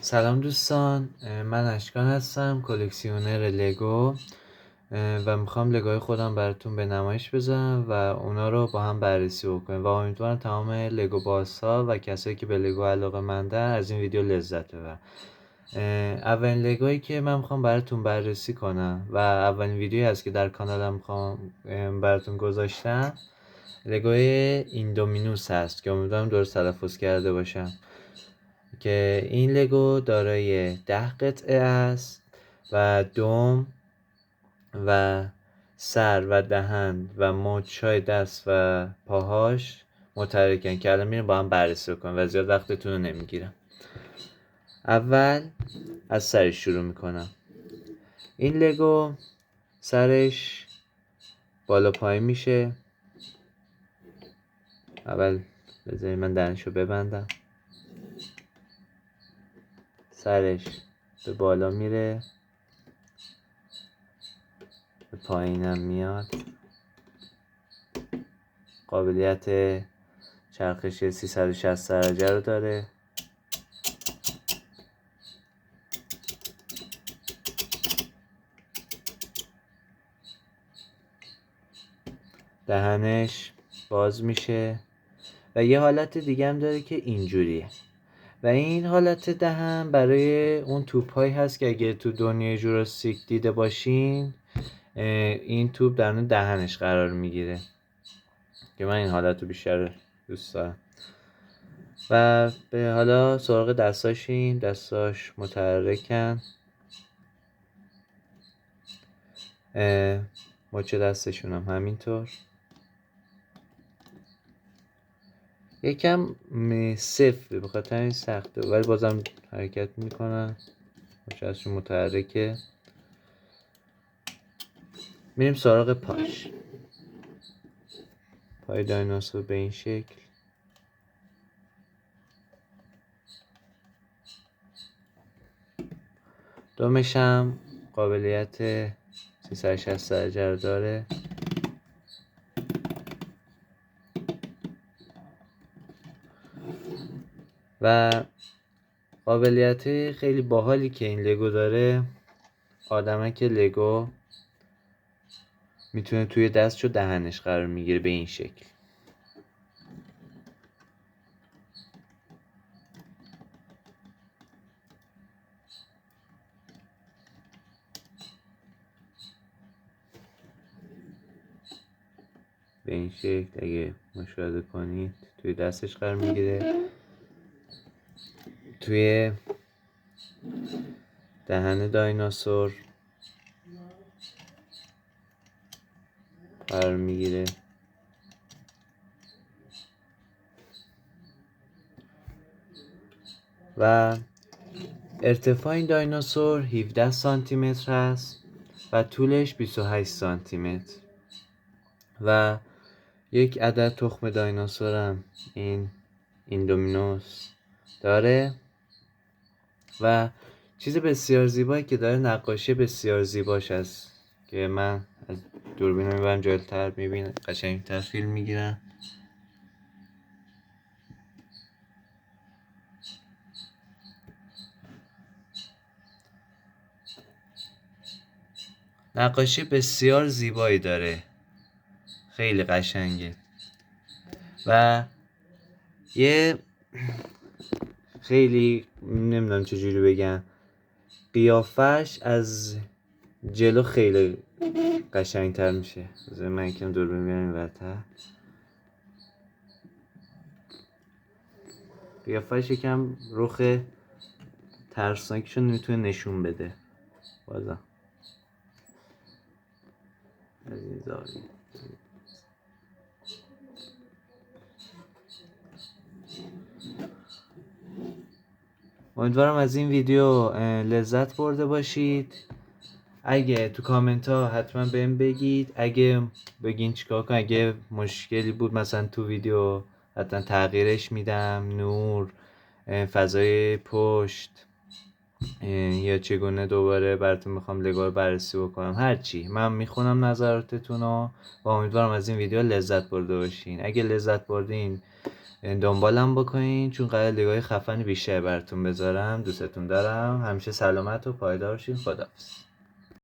سلام دوستان، من اشکان هستم، کلکسیونر لگو و میخوام لگوهای خودم براتون به نمایش بذارم و اونا رو با هم بررسی بکنیم و امیدوارم تمام لگو بازها و کسایی که به لگو علاقه مندن از این ویدیو لذت ببرن. اولین لگویی که من میخوام براتون بررسی کنم و اولین ویدیویی هست که در کانالم میخوام براتون گذاشتم، لگوی ایندومینوس هست که امیدوارم درست تلفظ کرده باشم، که این لگو دارای 10 قطعه است و دم و سر و دهن و مچای دست و پاهاش متحرکن که الان میریم با هم بررسی کنیم و زیاد وقتتون رو نمیگیرم. اول از سرش شروع میکنم. این لگو سرش بالا پایین میشه. اول بذارید من دهنشو ببندم. سرش به بالا میره، به پایینم میاد. قابلیت چرخش 360 درجه رو داره. دهنش باز میشه و یه حالت دیگه هم داره که اینجوریه و این حالت دهن برای اون توپ هایی هست که اگه تو دنیای جوراسیک دیده باشین، این توپ در اون دهنش قرار میگیره که من این حالت رو بیشتر دوست دارم. و به حالا سراغ دستاشیم. دستاش متحرکن، مچ دستشون هم همینطور. یکم سفته، بخاطر این سخته ولی بازم حرکت میکنن. مچ دستشون متحرکه. میریم سراغ پاش. پای دایناسور به این شکل. دمش هم قابلیت 360 درجه رو داره. و قابلیت خیلی باحالی که این لگو داره، آدمه که لگو میتونه توی دستش و دهنش قرار میگیره به این شکل. به این شکل اگه مشاهده کنید توی دستش قرار میگیره، توی دهن دایناسور قرار میگیره. و ارتفاع این دایناسور 17 سانتی متر است و طولش 28 سانتی متر. و یک عدد تخم دایناسور هم این ایندومینوس داره و چیز بسیار زیبایی که داره، نقاشی بسیار زیباش است که من از دوربین رو میبرم جلوتر، میبینم قشنگتر فیلم میگیرم. نقاشی بسیار زیبایی داره، خیلی قشنگه و یه خیلی نمیدونم چجوری بگم، قیافش از جلو خیلی قشنگتر میشه. من یکم دوربین بیارم اینورتر. قیافش یکم رخ ترسناکشو نمیتونه نشون بده بازم از این زاویه. امیدوارم از این ویدیو لذت برده باشید. اگه تو کامنت ها حتما بهم بگید، اگه بگین چیکار کنم، اگه مشکلی بود مثلا تو ویدیو حتما تغییرش میدم، نور، فضای پشت، یا چگونه دوباره براتون میخوام لگو رو بررسی بکنم، هرچی من میخونم نظراتتون رو و امیدوارم از این ویدیو لذت برده باشین. اگه لذت بردین دنبالم بکنین، چون قرار لگوهای خفن بیشتر براتون بذارم. دوستتون دارم. همیشه سلامت و پایدار شین. خداحافظ.